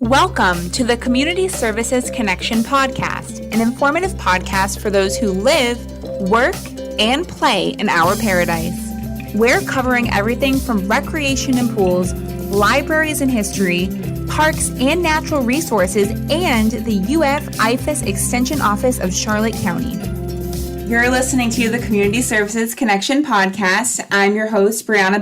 Welcome to the Community Services Connection podcast, an informative podcast for those who live, work, and play in our paradise. We're covering everything from recreation and pools, libraries and history, parks and natural resources, and the UF-IFAS Extension Office of Charlotte County. You're listening to the Community Services Connection podcast. I'm your host, Breanna,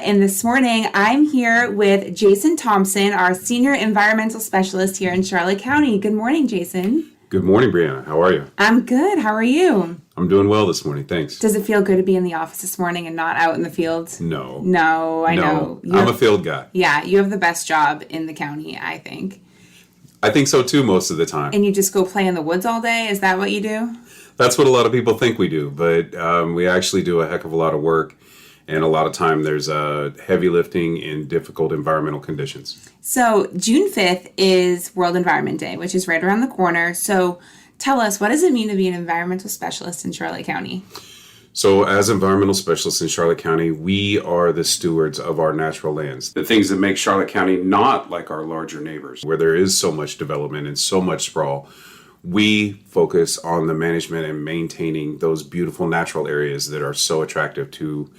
and this morning I'm here with Jason Thompson, our Senior Environmental Specialist here in Charlotte County. Good morning, Jason. Good morning, Breanna. How are you? I'm good. How are you? I'm doing well this morning, thanks. Does it feel good to be in the office this morning and not out in the field? No, I know. I'm a field guy. Yeah, you have the best job in the county, I think. I think so too most of the time. And you just go play in the woods all day? Is that what you do? That's what a lot of people think we do, but we actually do a heck of a lot of work, and a lot of time there's heavy lifting in difficult environmental conditions. So June 5th is World Environment Day, which is right around the corner. So tell us, what does it mean to be an environmental specialist in Charlotte County? So as environmental specialists in Charlotte County, we are the stewards of our natural lands. The things that make Charlotte County not like our larger neighbors, where there is so much development and so much sprawl. We focus on the management and maintaining those beautiful natural areas that are so attractive to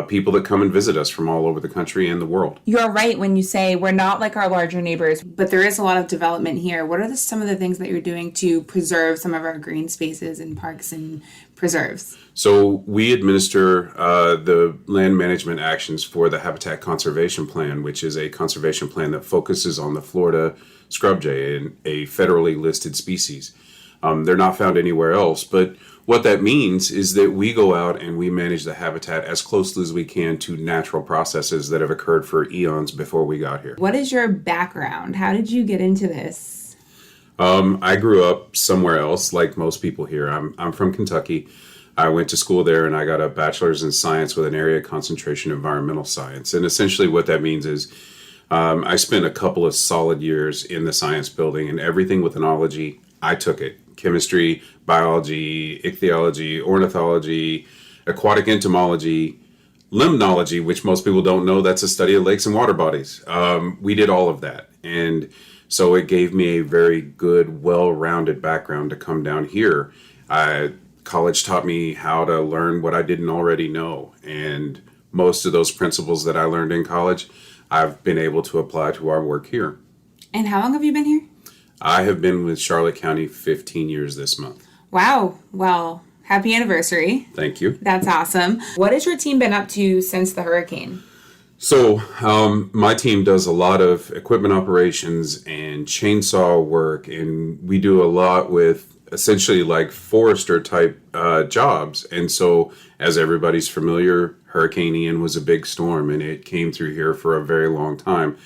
people that come and visit us from all over the country and the world. You're right when you say we're not like our larger neighbors, but there is a lot of development here. What are some of the things that you're doing to preserve some of our green spaces and parks and preserves? So we administer the land management actions for the Habitat Conservation Plan, which is a conservation plan that focuses on the Florida scrub jay, a federally listed species. They're not found anywhere else, but what that means is that we go out and we manage the habitat as closely as we can to natural processes that have occurred for eons before we got here. What is your background? How did you get into this? I grew up somewhere else, like most people here. I'm from Kentucky. I went to school there and I got a bachelor's in science with an area concentration in environmental science. And essentially what that means is I spent a couple of solid years in the science building, and everything with enology, I took it. Chemistry, biology, ichthyology, ornithology, aquatic entomology, limnology, which most people don't know, that's a study of lakes and water bodies. We did all of that. And so it gave me a very good, well-rounded background to come down here. College taught me how to learn what I didn't already know. And most of those principles that I learned in college, I've been able to apply to our work here. And how long have you been here? I have been with Charlotte County 15 years this month. Wow. Well, happy anniversary. Thank you. That's awesome. What has your team been up to since the hurricane? So my team does a lot of equipment operations and chainsaw work, and we do a lot with essentially like forester type jobs. And so as everybody's familiar, Hurricane Ian was a big storm, and it came through here for a very long time.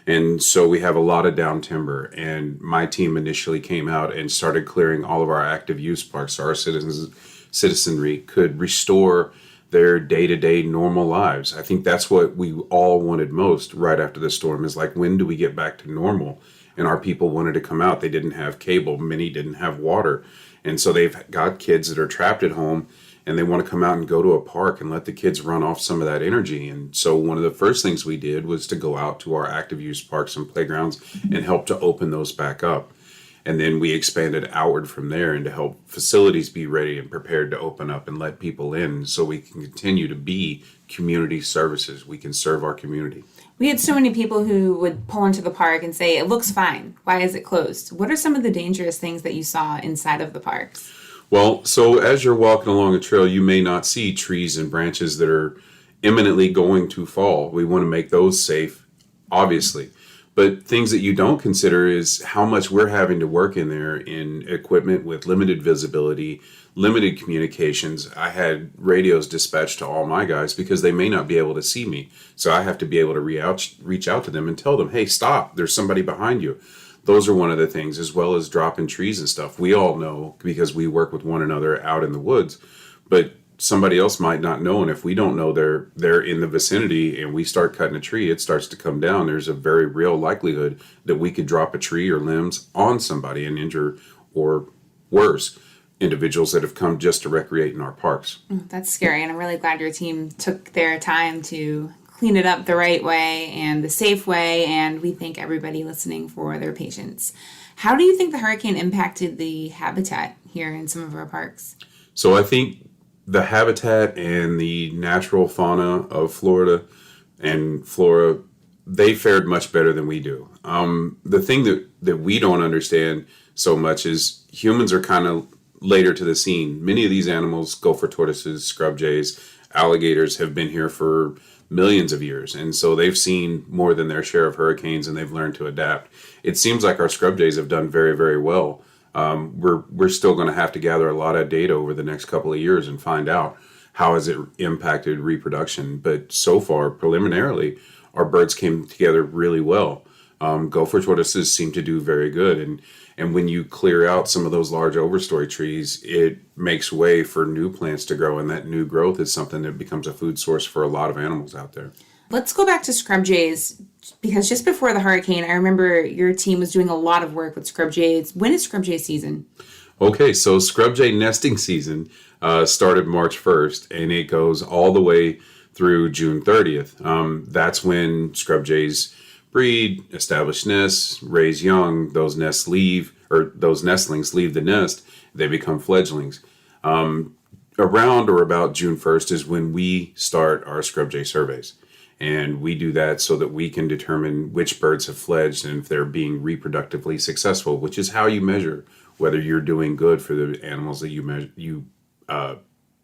And so we have a lot of down timber, and my team initially came out and started clearing all of our active use parks so our citizenry could restore their day-to-day normal lives. I think that's what we all wanted most right after the storm, is like, when do we get back to normal? And our people wanted to come out. They didn't have cable. Many didn't have water. And so they've got kids that are trapped at home, and they want to come out and go to a park and let the kids run off some of that energy. And so one of the first things we did was to go out to our active use parks and playgrounds and help to open those back up. And then we expanded outward from there and to help facilities be ready and prepared to open up and let people in so we can continue to be community services. We can serve our community. We had so many people who would pull into the park and say, it looks fine. Why is it closed? What are some of the dangerous things that you saw inside of the parks? Well, so as you're walking along a trail, you may not see trees and branches that are imminently going to fall. We want to make those safe, obviously. But things that you don't consider is how much we're having to work in there in equipment with limited visibility, limited communications. I had radios dispatched to all my guys because they may not be able to see me. So I have to be able to reach out to them and tell them, hey, stop, there's somebody behind you. Those are one of the things, as well as dropping trees and stuff. We all know because we work with one another out in the woods, but somebody else might not know. And if we don't know they're in the vicinity and we start cutting a tree, it starts to come down. There's a very real likelihood that we could drop a tree or limbs on somebody and injure, or worse, individuals that have come just to recreate in our parks. That's scary. And I'm really glad your team took their time to clean it up the right way and the safe way, and we thank everybody listening for their patience. How do you think the hurricane impacted the habitat here in some of our parks? So I think the habitat and the natural fauna of Florida and flora, they fared much better than we do. The thing that we don't understand so much is humans are kind of later to the scene. Many of these animals, gopher tortoises, scrub jays, alligators, have been here for millions of years, and so they've seen more than their share of hurricanes, and they've learned to adapt. It seems like our scrub jays have done very, very well. We're still going to have to gather a lot of data over the next couple of years and find out how has it impacted reproduction. But so far, preliminarily, our birds came together really well. Gopher tortoises seem to do very good, and when you clear out some of those large overstory trees, it makes way for new plants to grow, and that new growth is something that becomes a food source for a lot of animals out there. Let's go back to scrub jays, because just before the hurricane, I remember your team was doing a lot of work with scrub jays. When is scrub jay season? Okay, so scrub jay nesting season started March 1st, and it goes all the way through June 30th. That's when scrub jays breed, establish nests, raise young. Those nestlings leave the nest. They become fledglings. Around or about June 1st is when we start our scrub jay surveys. And we do that so that we can determine which birds have fledged and if they're being reproductively successful, which is how you measure whether you're doing good for the animals that you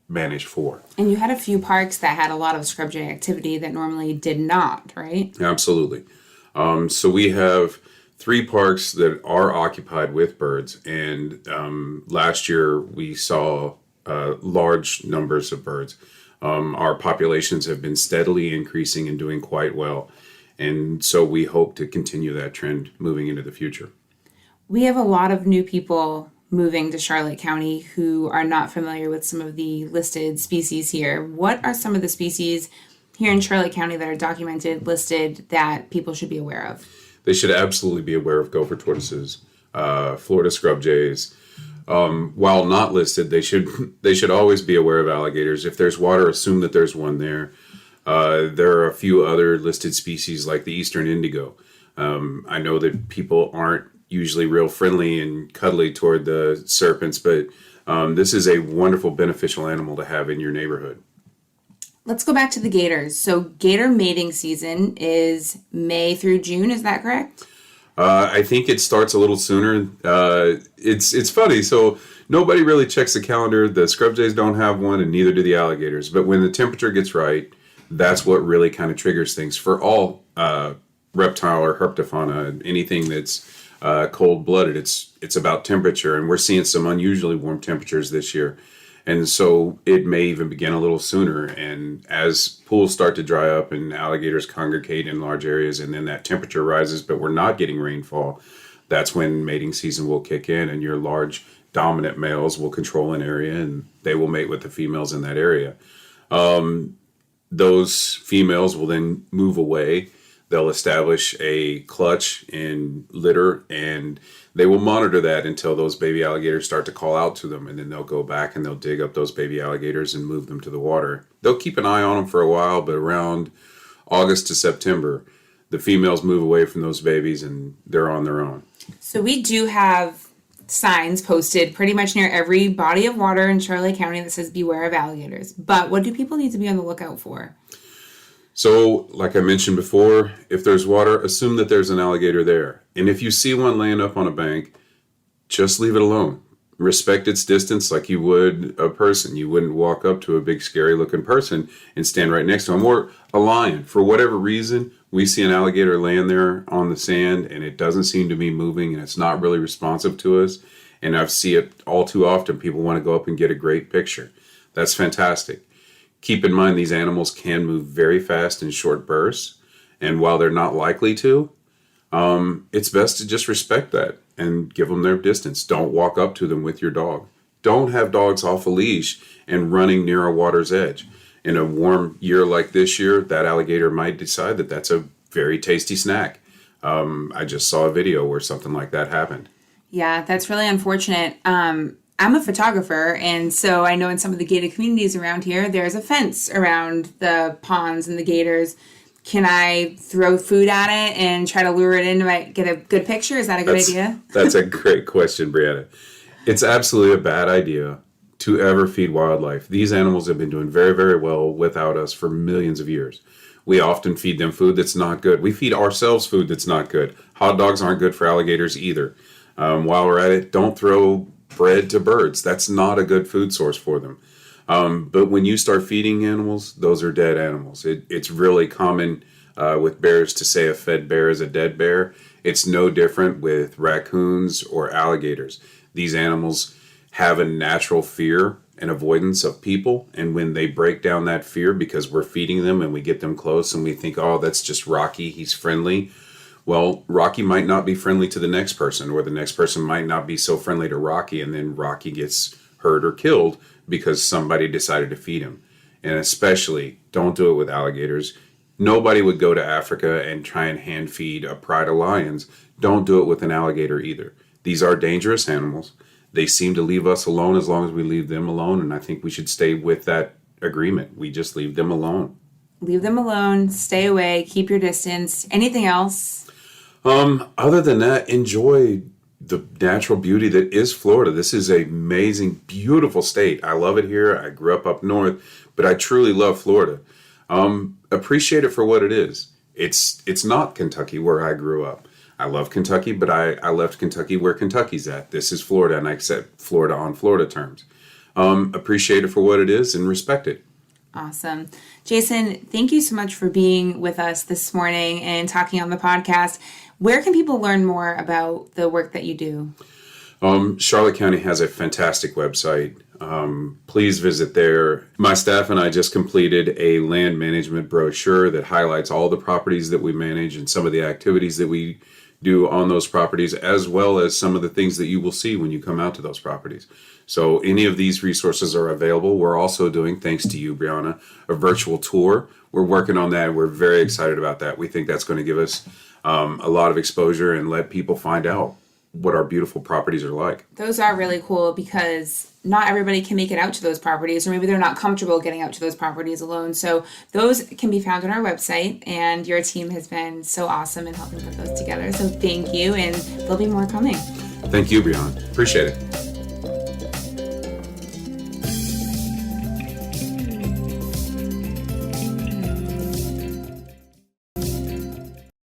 manage for. And you had a few parks that had a lot of scrub jay activity that normally did not, right? Absolutely. So we have 3 parks that are occupied with birds, and last year we saw large numbers of birds. Our populations have been steadily increasing and doing quite well, and so we hope to continue that trend moving into the future. We have a lot of new people moving to Charlotte County who are not familiar with some of the listed species here. What are some of the species here in Charlotte County that are documented, listed, that people should be aware of? They should absolutely be aware of gopher tortoises, Florida scrub jays. While not listed, they should always be aware of alligators. If there's water, assume that there's one there. There are a few other listed species like the eastern indigo. I know that people aren't usually real friendly and cuddly toward the serpents, but this is a wonderful, beneficial animal to have in your neighborhood. Let's go back to the gators. So gator mating season is May through June, is that correct? I think it starts a little sooner. It's funny. So nobody really checks the calendar. The scrub jays don't have one, and neither do the alligators. But when the temperature gets right, that's what really kind of triggers things for all reptile or herpetofauna. Anything that's cold-blooded, it's about temperature, and we're seeing some unusually warm temperatures this year. And so it may even begin a little sooner. And as pools start to dry up and alligators congregate in large areas, and then that temperature rises, but we're not getting rainfall, that's when mating season will kick in, and your large dominant males will control an area, and they will mate with the females in that area. Those females will then move away. They'll establish a clutch and litter, and they will monitor that until those baby alligators start to call out to them, and then they'll go back and they'll dig up those baby alligators and move them to the water. They'll keep an eye on them for a while, but around August to September, the females move away from those babies and they're on their own. So we do have signs posted pretty much near every body of water in Charlotte County that says beware of alligators. But what do people need to be on the lookout for? So, like I mentioned before, if there's water, assume that there's an alligator there. And if you see one laying up on a bank, just leave it alone. Respect its distance like you would a person. You wouldn't walk up to a big, scary-looking person and stand right next to him. Or a lion. For whatever reason, we see an alligator laying there on the sand, and it doesn't seem to be moving, and it's not really responsive to us. And I see it all too often. People want to go up and get a great picture. That's fantastic. Keep in mind, these animals can move very fast in short bursts, and while they're not likely to, it's best to just respect that and give them their distance. Don't walk up to them with your dog. Don't have dogs off a leash and running near a water's edge. In a warm year like this year, that alligator might decide that that's a very tasty snack. I just saw a video where something like that happened. Yeah, that's really unfortunate. I'm a photographer, and so I know in some of the gated communities around here, there's a fence around the ponds and the gators Can I throw food at it and try to lure it in to get a good picture? Is that a good idea? That's a great question, Breanna. It's absolutely a bad idea to ever feed wildlife. These animals have been doing very, very well without us for millions of years. We often feed them food that's not good. We feed ourselves food that's not good. Hot dogs aren't good for alligators either. While we're at it, don't throw bread to birds. That's not a good food source for them. But when you start feeding animals, those are dead animals. It's really common with bears to say a fed bear is a dead bear. It's no different with raccoons or alligators. These animals have a natural fear and avoidance of people, and when they break down that fear because we're feeding them and we get them close and we think, oh, that's just Rocky, he's friendly. Well, Rocky might not be friendly to the next person, or the next person might not be so friendly to Rocky, and then Rocky gets hurt or killed because somebody decided to feed him. And especially, don't do it with alligators. Nobody would go to Africa and try and hand feed a pride of lions. Don't do it with an alligator either. These are dangerous animals. They seem to leave us alone as long as we leave them alone, and I think we should stay with that agreement. We just leave them alone. Leave them alone, stay away, keep your distance. Anything else? Other than that, enjoy the natural beauty that is Florida. This is an amazing, beautiful state. I love it here. I grew up north, but I truly love Florida. Appreciate it for what it is. It's not Kentucky where I grew up. I love Kentucky, but I left Kentucky where Kentucky's at. This is Florida, and I accept Florida on Florida terms. Appreciate it for what it is and respect it. Awesome. Jason, thank you so much for being with us this morning and talking on the podcast. Where can people learn more about the work that you do? Charlotte County has a fantastic website. Please visit there. My staff and I just completed a land management brochure that highlights all the properties that we manage and some of the activities that we do on those properties, as well as some of the things that you will see when you come out to those properties. So any of these resources are available. We're also doing, thanks to you, Breanna, a virtual tour. We're working on that. We're very excited about that. We think that's going to give us a lot of exposure and let people find out what our beautiful properties are like. Those are really cool because not everybody can make it out to those properties, or maybe they're not comfortable getting out to those properties alone. So those can be found on our website, and your team has been so awesome in helping put those together. So thank you, and there'll be more coming. Thank you, Breanna. Appreciate it.